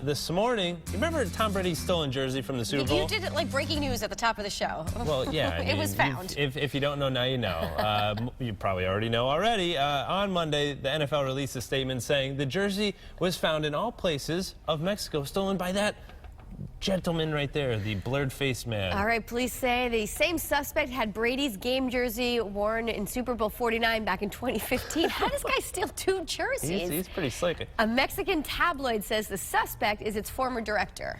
This morning, you remember Tom Brady's stolen jersey from the Super Bowl? You did it like breaking news at the top of the show. Well, yeah. It was found. If you don't know, now you know. You probably already know already. On Monday, the NFL released a statement saying the jersey was found in all places of Mexico, stolen by that gentleman right there, the blurred-faced man. All right, police say the same suspect had Brady's game jersey worn in Super Bowl 49 back in 2015. How does this guy steal two jerseys? He's pretty slick. A Mexican tabloid says the suspect is its former director.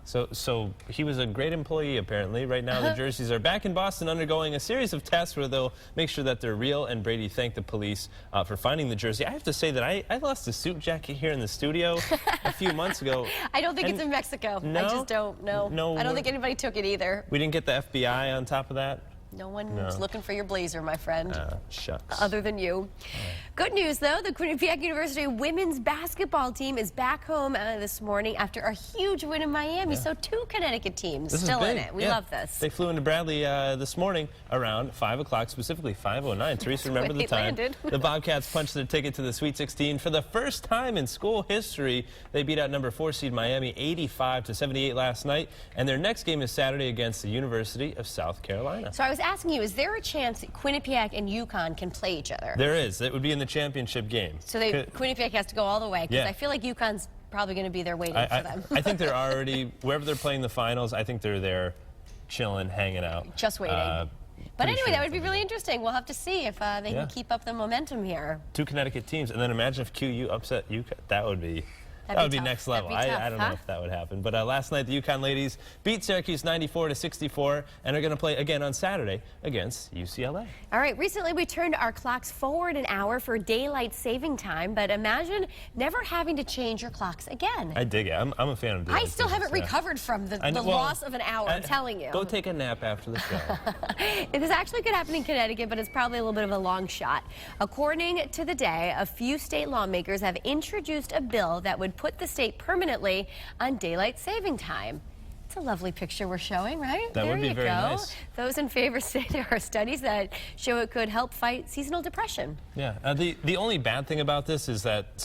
So he was a great employee, apparently. Right now, the jerseys are back in Boston undergoing a series of tests where they'll make sure that they're real, and Brady thanked the police for finding the jersey. I have to say that I lost a suit jacket here in the studio a few months ago. I don't think it's in Mexico. No? I just don't know. No, I don't think anybody took it either. We didn't get the FBI on top of that? No one's looking for your blazer, my friend. Shucks. Other than you. Good news, though. The Quinnipiac University women's basketball team is back home this morning after a huge win in Miami. So 2 Connecticut teams still in it. We love this. They flew into Bradley this morning around 5 o'clock, specifically 5:09. Teresa, remember the time. The Bobcats punched their ticket to the Sweet 16 for the first time in school history. They beat out number 4 seed Miami 85-78 last night. And their next game is Saturday against the University of South Carolina. So I was asking you, is there a chance Quinnipiac and UConn can play each other? There is. It would be in the championship game. So Quinnipiac has to go all the way, because I feel like UConn's probably going to be there waiting for them. I think they're already, wherever they're playing the finals, I think they're there chilling, hanging out. Just waiting. But anyway, that would be really interesting. We'll have to see if they can keep up the momentum here. 2 Connecticut teams, and then imagine if QU upset UConn. That would be... That would be next level. I don't know if that would happen. But last night, the UConn ladies beat Syracuse 94-64 and are going to play again on Saturday against UCLA. All right. Recently, we turned our clocks forward an hour for daylight saving time. But imagine never having to change your clocks again. I dig it. I'm a fan of daylight. I still haven't recovered from the loss of an hour, I'm telling you. Go take a nap after the show. This actually could happen in Connecticut, but it's probably a little bit of a long shot. According to the Day, a few state lawmakers have introduced a bill that would put the state permanently on daylight saving time. It's a lovely picture we're showing, right? That would be very nice. Those in favor say there are studies that show it could help fight seasonal depression. Yeah. The only bad thing about this is that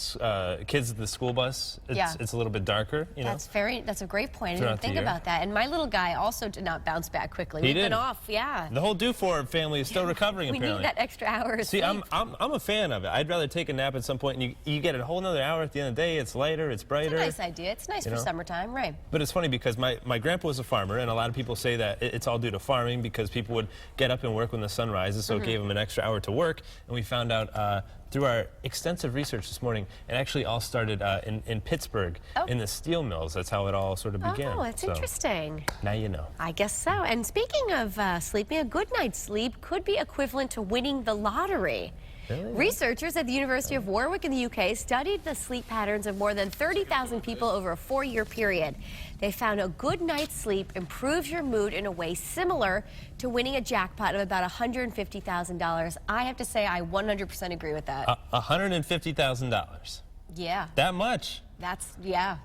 kids at the school bus, it's a little bit darker. You know? That's a great point. I didn't think about that. And my little guy also did not bounce back quickly. We've been off, The whole Dufour family is still recovering, apparently. We need that extra hour of sleep. I'm a fan of it. I'd rather take a nap at some point, and you get a whole another hour at the end of the day. It's lighter, it's brighter. It's a nice idea. It's nice for summertime, right? But it's funny because my grandpa was a farmer, and a lot of people say that it's all due to farming because people would get up and work when the sun rises, so it gave them an extra hour to work. And we found out through our extensive research this morning, it actually all started in Pittsburgh, in the steel mills. That's how it all sort of began. Oh, that's interesting. Now you know. I guess so. And speaking of sleeping, a good night's sleep could be equivalent to winning the lottery. Really? Researchers at the University of Warwick in the UK studied the sleep patterns of more than 30,000 people over a 4-year period. They found a good night's sleep improves your mood in a way similar to winning a jackpot of about $150,000. I have to say I 100% agree with that. $150,000? Yeah. That much?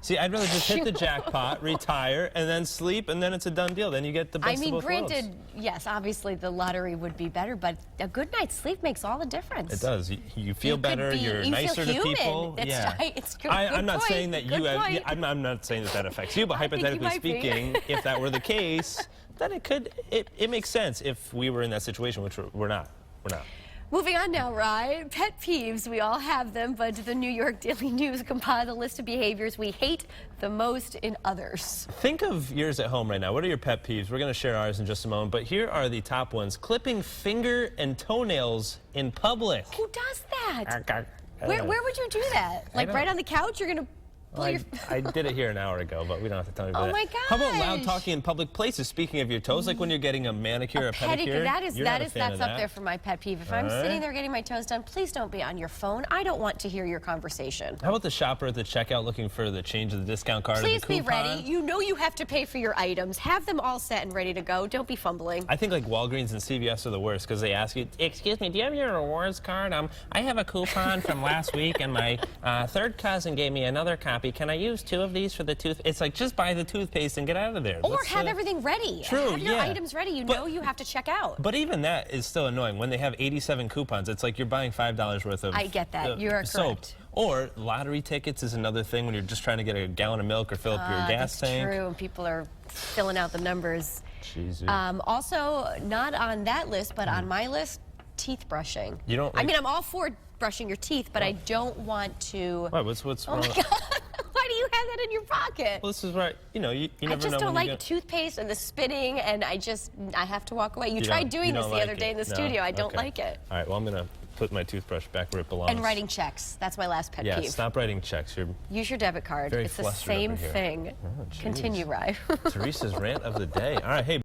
See, I'd rather just hit the jackpot, retire, and then sleep, and then it's a done deal. Then you get the best of both worlds. Granted, yes, obviously the lottery would be better, but a good night's sleep makes all the difference. It does. You feel better. You're nicer to people. It's good. I'm not saying that you have. I'm not saying that affects you, but hypothetically speaking, if that were the case, then it makes sense if we were in that situation, which we're not. We're not. Moving on now, right? Pet peeves, we all have them, but the New York Daily News compiled a list of behaviors we hate the most in others. Think of yours at home right now. What are your pet peeves? We're going to share ours in just a moment, but here are the top ones. Clipping finger and toenails in public. Who does that? Where would you do that? Like right on the couch? You're going to... Well, I did it here an hour ago, but we don't have to tell you about that. Oh my gosh. How about loud talking in public places? Speaking of your toes, like when you're getting a manicure or a pedicure. That's up there for my pet peeve. If I'm sitting there getting my toes done, please don't be on your phone. I don't want to hear your conversation. How about the shopper at the checkout looking for the change of the discount card? Please be ready. You know you have to pay for your items. Have them all set and ready to go. Don't be fumbling. I think like Walgreens and CVS are the worst because they ask you, excuse me, do you have your rewards card? I have a coupon from last week and my third cousin gave me another copy happy. Can I use 2 of these for the tooth? It's like, just buy the toothpaste and get out of there. Or have everything ready. True, have your items ready. You know you have to check out. But even that is still annoying. When they have 87 coupons, it's like you're buying $5 worth of I get that. You are soap. correct. Or lottery tickets is another thing when you're just trying to get a gallon of milk or fill up your gas tank. That's true, and people are filling out the numbers. Jesus. Also, not on that list, but on my list, teeth brushing. You don't. I mean, I'm all for brushing your teeth, but I don't want to. Why? What's wrong? Oh my God. Why do you have that in your pocket? Well, this is right. You know, you never know. I just don't like toothpaste and the spitting, and I have to walk away. You tried doing this the other day in the studio. I don't like it. All right. Well, I'm gonna put my toothbrush back where it belongs. And writing checks. That's my last pet peeve. Yeah. Stop writing checks. Use your debit card. Very it's the flustered same over here. thing. Oh, Continue, Rye. Teresa's rant of the day. All right. Hey.